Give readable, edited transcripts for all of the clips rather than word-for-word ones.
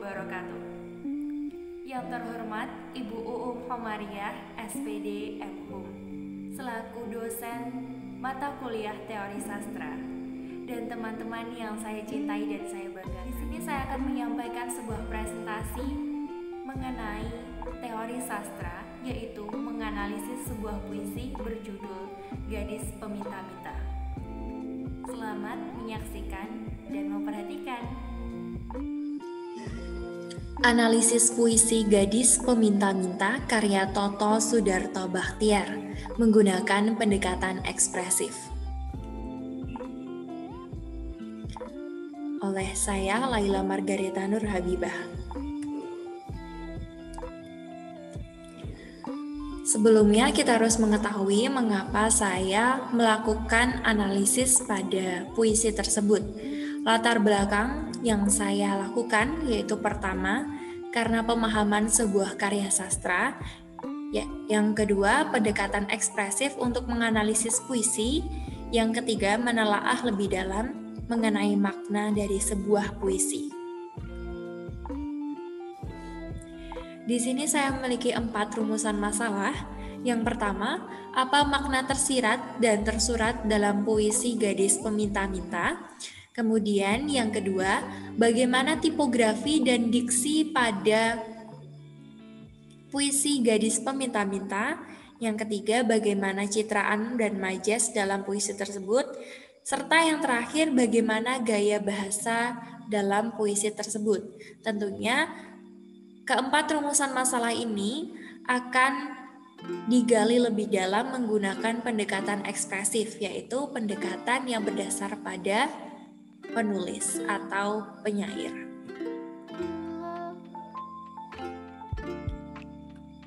wabarakatuh. Yang terhormat Ibu Uum Homariah, SPD MHum, selaku dosen mata kuliah Teori Sastra, dan teman-teman yang saya cintai dan saya banggakan. Di sini saya akan menyampaikan sebuah presentasi mengenai teori sastra, yaitu menganalisis sebuah puisi berjudul Gadis Peminta-Minta. Selamat menyaksikan dan memperhatikan. Analisis puisi Gadis Peminta-Minta karya Toto Sudarto Bachtiar menggunakan pendekatan ekspresif. Oleh saya, Laila Margareta Nur Habibah. Sebelumnya kita harus mengetahui mengapa saya melakukan analisis pada puisi tersebut. Latar belakang yang saya lakukan yaitu pertama, karena pemahaman sebuah karya sastra. Yang kedua, pendekatan ekspresif untuk menganalisis puisi. Yang ketiga, menelaah lebih dalam mengenai makna dari sebuah puisi. Di sini saya memiliki 4 rumusan masalah. Yang pertama, apa makna tersirat dan tersurat dalam puisi Gadis Peminta-Minta? Kemudian yang kedua, bagaimana tipografi dan diksi pada puisi Gadis Peminta-Minta? Yang ketiga, bagaimana citraan dan majas dalam puisi tersebut? Serta yang terakhir, bagaimana gaya bahasa dalam puisi tersebut? Tentunya keempat rumusan masalah ini akan digali lebih dalam menggunakan pendekatan ekspresif, yaitu pendekatan yang berdasar pada penulis atau penyair.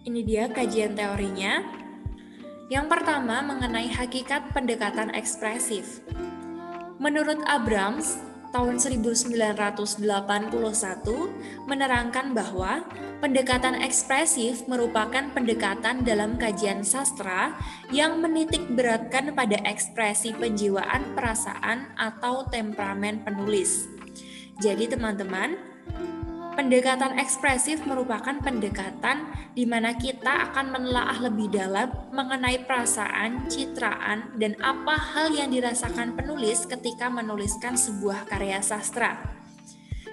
Ini dia kajian teorinya. Yang pertama mengenai hakikat pendekatan ekspresif. Menurut Abrams, tahun 1981 menerangkan bahwa pendekatan ekspresif merupakan pendekatan dalam kajian sastra yang menitik beratkan pada ekspresi penjiwaan, perasaan, atau temperamen penulis. Jadi teman-teman, pendekatan ekspresif merupakan pendekatan di mana kita akan menelaah lebih dalam mengenai perasaan, citraan, dan apa hal yang dirasakan penulis ketika menuliskan sebuah karya sastra.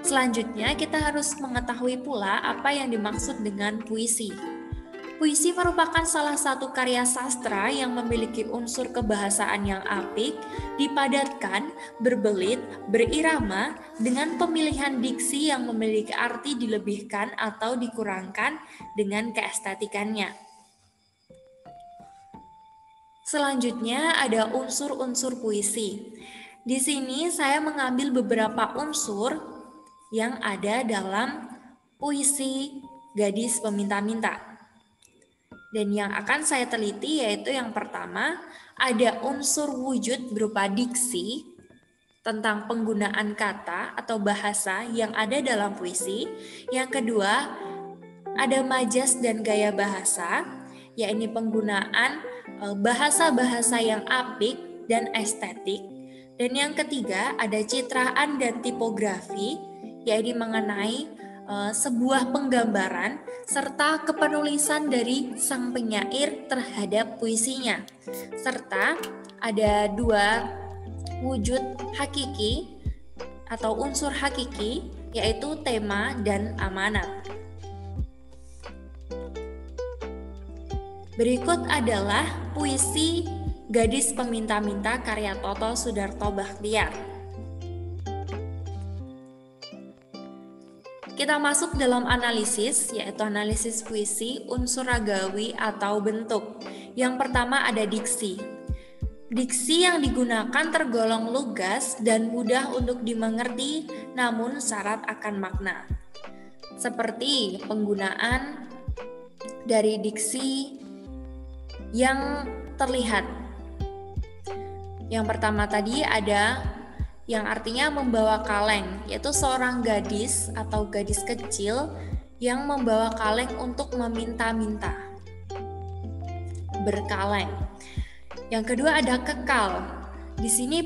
Selanjutnya, kita harus mengetahui pula apa yang dimaksud dengan puisi. Puisi merupakan salah satu karya sastra yang memiliki unsur kebahasaan yang apik, dipadatkan, berbelit, berirama, dengan pemilihan diksi yang memiliki arti dilebihkan atau dikurangkan dengan keestetikannya. Selanjutnya ada unsur-unsur puisi. Di sini saya mengambil beberapa unsur yang ada dalam puisi Gadis Peminta-Minta. Dan yang akan saya teliti yaitu yang pertama, ada unsur wujud berupa diksi tentang penggunaan kata atau bahasa yang ada dalam puisi. Yang kedua, ada majas dan gaya bahasa, yakni penggunaan bahasa-bahasa yang apik dan estetik. Dan yang ketiga, ada citraan dan tipografi, yakni mengenai sebuah penggambaran serta kepenulisan dari sang penyair terhadap puisinya. Serta ada 2 wujud hakiki atau unsur hakiki, yaitu tema dan amanat. Berikut adalah puisi Gadis Peminta-Minta karya Toto Sudarto Bachtiar. Kita masuk dalam analisis, yaitu analisis puisi, unsur ragawi atau bentuk. Yang pertama ada diksi. Diksi yang digunakan tergolong lugas dan mudah untuk dimengerti, namun syarat akan makna. Seperti penggunaan dari diksi yang terlihat. Yang pertama tadi ada yang artinya membawa kaleng, yaitu seorang gadis atau gadis kecil yang membawa kaleng untuk meminta-minta. Berkaleng. Yang kedua ada kekal. Di sini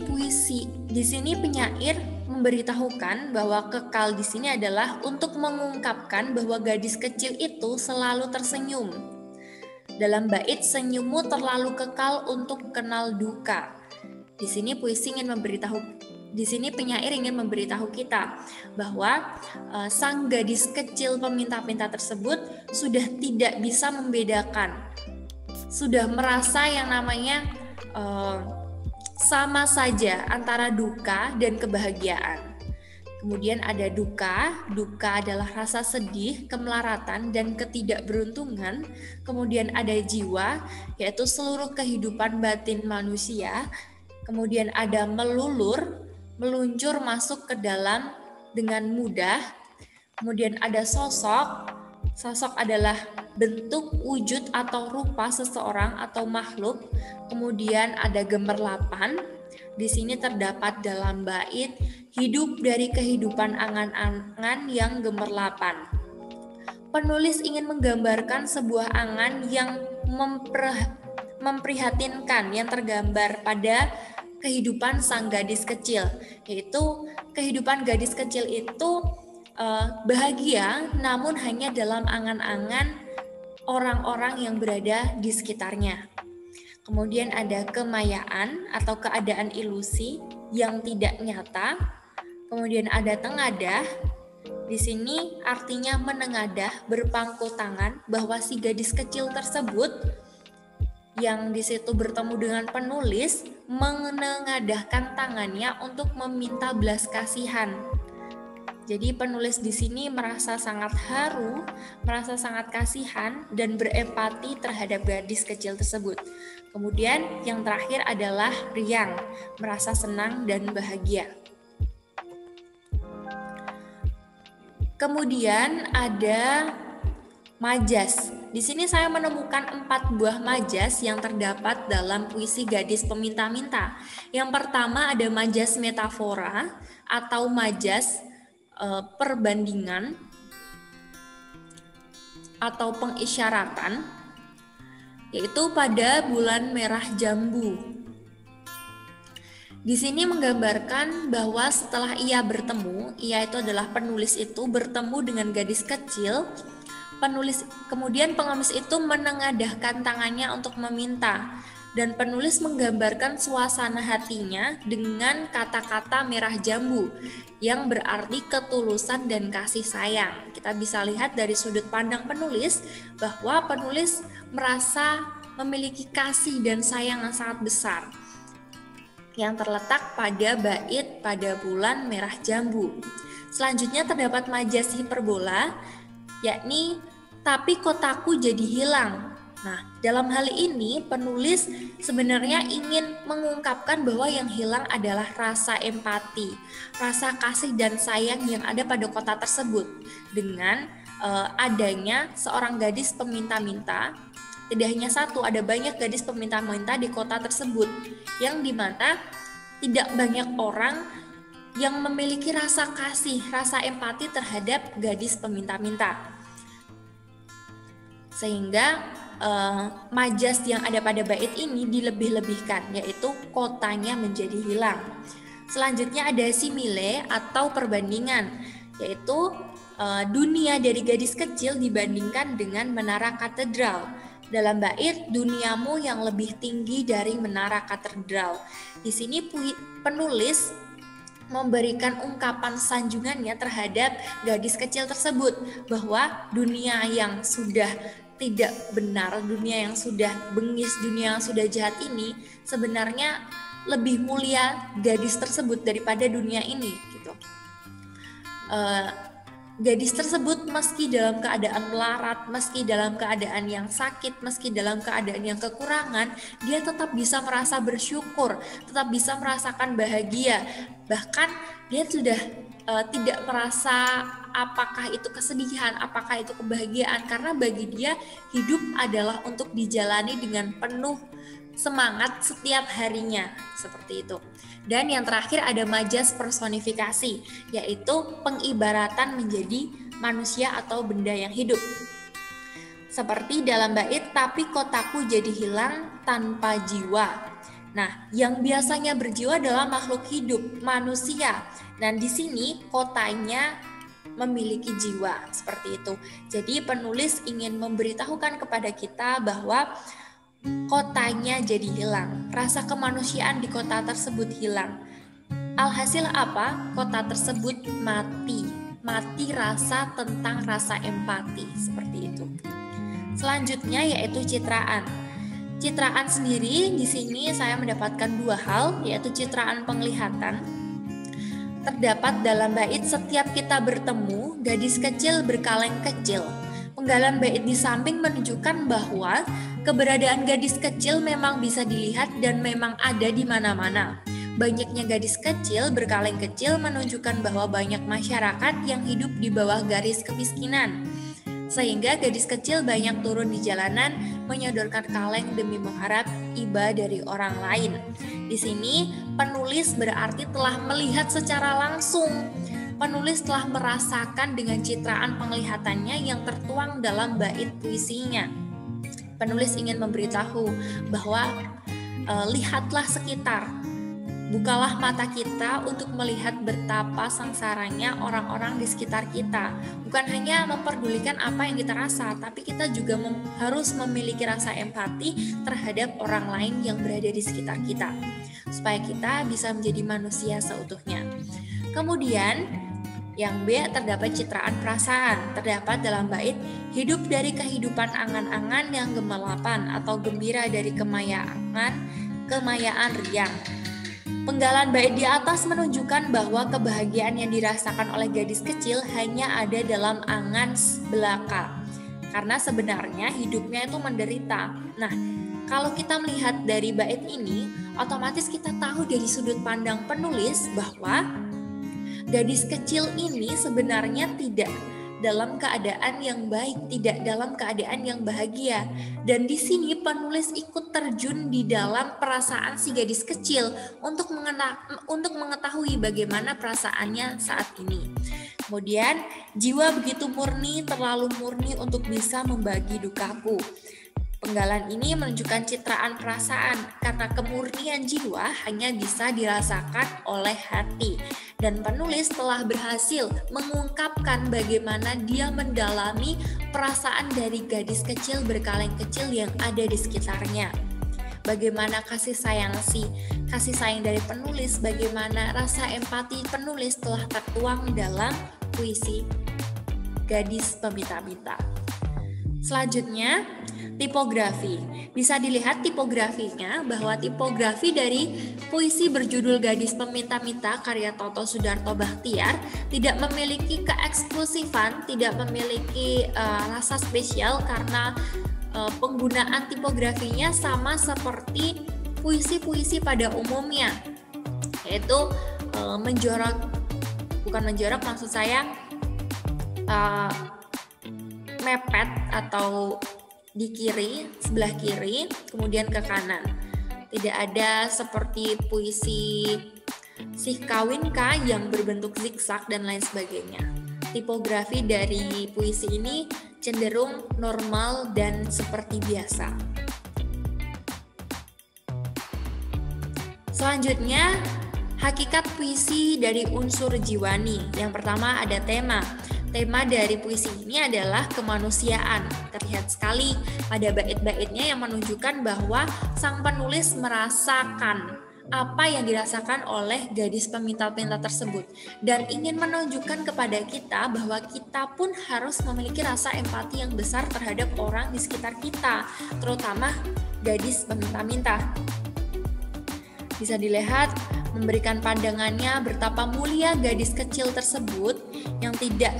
penyair memberitahukan bahwa kekal di sini adalah untuk mengungkapkan bahwa gadis kecil itu selalu tersenyum. Dalam bait senyummu terlalu kekal untuk kenal duka. Di sini penyair ingin memberitahu kita bahwa sang gadis kecil peminta-minta tersebut sudah tidak bisa membedakan, sudah merasa yang namanya sama saja antara duka dan kebahagiaan. Kemudian ada duka adalah rasa sedih, kemelaratan, dan ketidakberuntungan. Kemudian ada jiwa, yaitu seluruh kehidupan batin manusia. Kemudian ada meluncur masuk ke dalam dengan mudah. Kemudian ada sosok adalah bentuk, wujud, atau rupa seseorang atau makhluk. Kemudian ada gemerlapan. Di sini terdapat dalam bait, hidup dari kehidupan angan-angan yang gemerlapan. Penulis ingin menggambarkan sebuah angan yang memprihatinkan yang tergambar pada kehidupan sang gadis kecil, yaitu kehidupan gadis kecil itu bahagia namun hanya dalam angan-angan orang-orang yang berada di sekitarnya. Kemudian ada kemayaan atau keadaan ilusi yang tidak nyata. Kemudian ada tengadah. Di sini artinya menengadah, berpangku tangan, bahwa si gadis kecil tersebut yang di situ bertemu dengan penulis menengadahkan tangannya untuk meminta belas kasihan. Jadi penulis di sini merasa sangat haru, merasa sangat kasihan dan berempati terhadap gadis kecil tersebut. Kemudian yang terakhir adalah riang, merasa senang dan bahagia. Kemudian ada majas. Di sini saya menemukan 4 buah majas yang terdapat dalam puisi Gadis Peminta-Minta. Yang pertama ada majas metafora atau majas perbandingan atau pengisyaratan, yaitu pada bulan merah jambu. Di sini menggambarkan bahwa setelah ia itu adalah penulis itu bertemu dengan gadis kecil, kemudian pengemis itu menengadahkan tangannya untuk meminta. Dan penulis menggambarkan suasana hatinya dengan kata-kata merah jambu yang berarti ketulusan dan kasih sayang. Kita bisa lihat dari sudut pandang penulis bahwa penulis merasa memiliki kasih dan sayang yang sangat besar yang terletak pada bait pada bulan merah jambu. Selanjutnya terdapat majas hiperbola, yakni tapi kotaku jadi hilang. Nah, dalam hal ini penulis sebenarnya ingin mengungkapkan bahwa yang hilang adalah rasa empati, rasa kasih dan sayang yang ada pada kota tersebut. Dengan adanya seorang gadis peminta-minta, tidak hanya satu, ada banyak gadis peminta-minta di kota tersebut, yang dimana tidak banyak orang yang memiliki rasa kasih, rasa empati terhadap gadis peminta-minta. Sehingga majas yang ada pada bait ini dilebih-lebihkan, yaitu kotanya menjadi hilang. Selanjutnya ada simile atau perbandingan, yaitu dunia dari gadis kecil dibandingkan dengan menara katedral. Dalam bait, duniamu yang lebih tinggi dari menara katedral. Di sini penulis memberikan ungkapan sanjungannya terhadap gadis kecil tersebut, bahwa dunia yang sudah tidak benar, dunia yang sudah bengis, dunia yang sudah jahat ini sebenarnya lebih mulia gadis tersebut daripada dunia ini gitu. Gadis tersebut meski dalam keadaan melarat, meski dalam keadaan yang sakit, meski dalam keadaan yang kekurangan, dia tetap bisa merasa bersyukur, tetap bisa merasakan bahagia. Bahkan dia sudah tidak merasa apakah itu kesedihan, apakah itu kebahagiaan, karena bagi dia hidup adalah untuk dijalani dengan penuh semangat setiap harinya, seperti itu. Dan yang terakhir ada majas personifikasi, yaitu pengibaratan menjadi manusia atau benda yang hidup. Seperti dalam bait, tapi kotaku jadi hilang tanpa jiwa. Nah, yang biasanya berjiwa adalah makhluk hidup, manusia. Dan di sini kotanya memiliki jiwa, seperti itu. Jadi penulis ingin memberitahukan kepada kita bahwa kotanya jadi hilang. Rasa kemanusiaan di kota tersebut hilang. Alhasil apa? Kota tersebut mati. Mati rasa tentang rasa empati, seperti itu. Selanjutnya yaitu citraan. Citraan sendiri di sini saya mendapatkan dua hal, yaitu citraan penglihatan. Terdapat dalam bait setiap kita bertemu, gadis kecil berkaleng kecil. Penggalan bait di samping menunjukkan bahwa keberadaan gadis kecil memang bisa dilihat dan memang ada di mana-mana. Banyaknya gadis kecil berkaleng kecil menunjukkan bahwa banyak masyarakat yang hidup di bawah garis kemiskinan. Sehingga gadis kecil banyak turun di jalanan menyodorkan kaleng demi mengharap iba dari orang lain. Di sini penulis berarti telah melihat secara langsung. Penulis telah merasakan dengan citraan penglihatannya yang tertuang dalam bait puisinya. Penulis ingin memberitahu bahwa lihatlah sekitar. Bukalah mata kita untuk melihat betapa sengsaranya orang-orang di sekitar kita. Bukan hanya memperdulikan apa yang kita rasa, tapi kita juga harus memiliki rasa empati terhadap orang lain yang berada di sekitar kita, supaya kita bisa menjadi manusia seutuhnya. Kemudian, yang B, terdapat citraan perasaan. Terdapat dalam bait, hidup dari kehidupan angan-angan yang gemelapan atau gembira dari kemayaan riang. Penggalan bait di atas menunjukkan bahwa kebahagiaan yang dirasakan oleh gadis kecil hanya ada dalam angan belaka. Karena sebenarnya hidupnya itu menderita. Nah, kalau kita melihat dari bait ini, otomatis kita tahu dari sudut pandang penulis bahwa gadis kecil ini sebenarnya tidak dalam keadaan yang baik, tidak dalam keadaan yang bahagia. Dan di sini penulis ikut terjun di dalam perasaan si gadis kecil untuk mengetahui bagaimana perasaannya saat ini. Kemudian, jiwa begitu murni, terlalu murni untuk bisa membagi dukaku. Penggalan ini menunjukkan citraan perasaan karena kemurnian jiwa hanya bisa dirasakan oleh hati. Dan penulis telah berhasil mengungkapkan bagaimana dia mendalami perasaan dari gadis kecil berkaleng kecil yang ada di sekitarnya. Bagaimana kasih sayang dari penulis, bagaimana rasa empati penulis telah tertuang dalam puisi Gadis Peminta-Minta. Selanjutnya, tipografi. Bisa dilihat tipografinya bahwa tipografi dari puisi berjudul Gadis Peminta-Minta karya Toto Sudarto Bachtiar tidak memiliki keeksklusifan, tidak memiliki rasa spesial karena penggunaan tipografinya sama seperti puisi-puisi pada umumnya, yaitu mepet atau di kiri, sebelah kiri, kemudian ke kanan. Tidak ada seperti puisi Sih Kawinka yang berbentuk zigzag dan lain sebagainya. Tipografi dari puisi ini cenderung normal dan seperti biasa. Selanjutnya, hakikat puisi dari unsur jiwani. Yang pertama ada tema. Tema dari puisi ini adalah kemanusiaan. Terlihat sekali pada bait-baitnya yang menunjukkan bahwa sang penulis merasakan apa yang dirasakan oleh gadis peminta-minta tersebut dan ingin menunjukkan kepada kita bahwa kita pun harus memiliki rasa empati yang besar terhadap orang di sekitar kita, terutama gadis peminta-minta. Bisa dilihat memberikan pandangannya betapa mulia gadis kecil tersebut yang tidak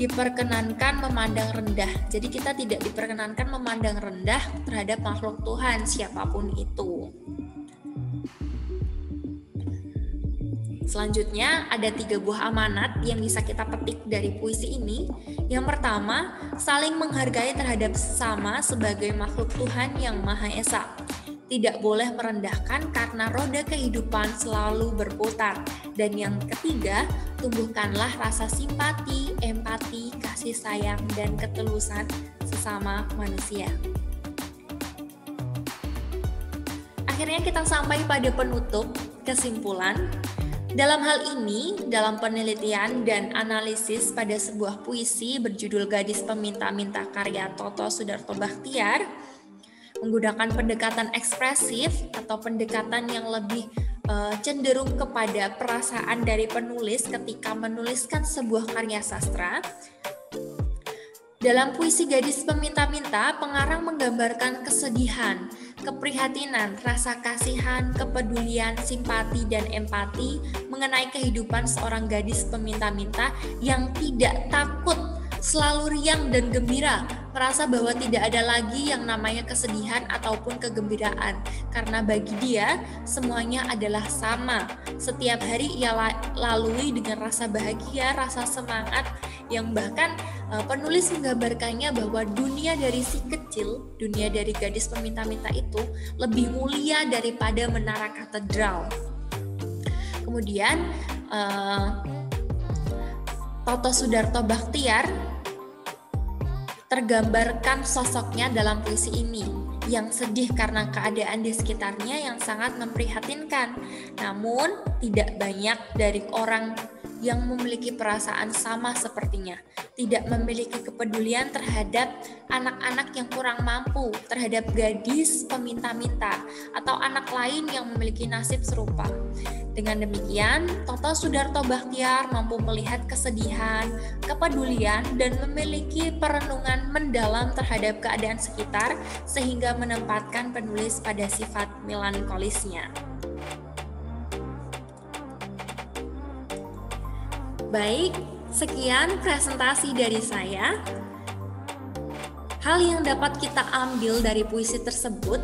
diperkenankan memandang rendah. Jadi kita tidak diperkenankan memandang rendah terhadap makhluk Tuhan siapapun itu. Selanjutnya ada 3 buah amanat yang bisa kita petik dari puisi ini. Yang pertama, saling menghargai terhadap sesama sebagai makhluk Tuhan yang Maha Esa. Tidak boleh merendahkan karena roda kehidupan selalu berputar. Dan yang ketiga, tumbuhkanlah rasa simpati, empati, kasih sayang, dan ketulusan sesama manusia. akhirnya kita sampai pada penutup kesimpulan. Dalam hal ini, dalam penelitian dan analisis pada sebuah puisi berjudul Gadis Peminta-Minta karya Toto Sudarto Bachtiar, menggunakan pendekatan ekspresif atau pendekatan yang lebih cenderung kepada perasaan dari penulis ketika menuliskan sebuah karya sastra. Dalam puisi Gadis Peminta-Minta, pengarang menggambarkan kesedihan, keprihatinan, rasa kasihan, kepedulian, simpati, dan empati mengenai kehidupan seorang gadis peminta-minta yang tidak takut, selalu riang dan gembira, merasa bahwa tidak ada lagi yang namanya kesedihan ataupun kegembiraan, karena bagi dia semuanya adalah sama. Setiap hari ia lalui dengan rasa bahagia, rasa semangat, yang bahkan penulis menggambarkannya bahwa dunia dari si kecil, dunia dari gadis peminta-minta itu lebih mulia daripada menara katedral. Kemudian Toto Sudarto Bachtiar tergambarkan sosoknya dalam puisi ini yang sedih karena keadaan di sekitarnya yang sangat memprihatinkan. Namun tidak banyak dari orang yang memiliki perasaan sama sepertinya, tidak memiliki kepedulian terhadap anak-anak yang kurang mampu, terhadap gadis peminta-minta, atau anak lain yang memiliki nasib serupa. Dengan demikian, Toto Sudarto Bachtiar mampu melihat kesedihan, kepedulian, dan memiliki perenungan mendalam terhadap keadaan sekitar sehingga menempatkan penulis pada sifat melankolisnya. Baik, sekian presentasi dari saya. Hal yang dapat kita ambil dari puisi tersebut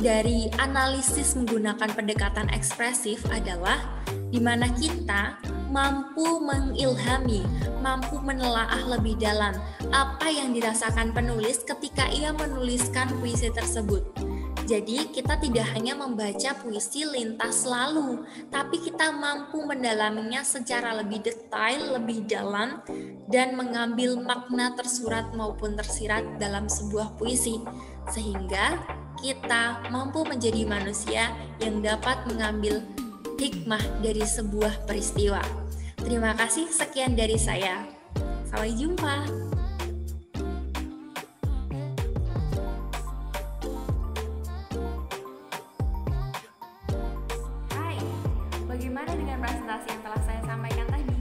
dari analisis menggunakan pendekatan ekspresif adalah di mana kita mampu mengilhami, mampu menelaah lebih dalam apa yang dirasakan penulis ketika ia menuliskan puisi tersebut. Jadi kita tidak hanya membaca puisi lintas lalu, tapi kita mampu mendalaminya secara lebih detail, lebih dalam, dan mengambil makna tersurat maupun tersirat dalam sebuah puisi, sehingga kita mampu menjadi manusia yang dapat mengambil hikmah dari sebuah peristiwa. Terima kasih, sekian dari saya. Sampai jumpa. Bagaimana dengan presentasi yang telah saya sampaikan tadi?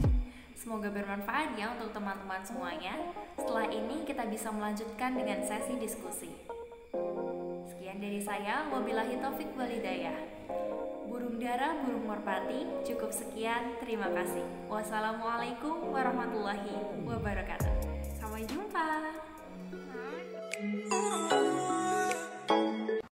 Semoga bermanfaat ya untuk teman-teman semuanya. Setelah ini kita bisa melanjutkan dengan sesi diskusi. Sekian dari saya, wabillahi taufik walhidayah. Burung dara, burung merpati, cukup sekian, terima kasih. Wassalamualaikum warahmatullahi wabarakatuh.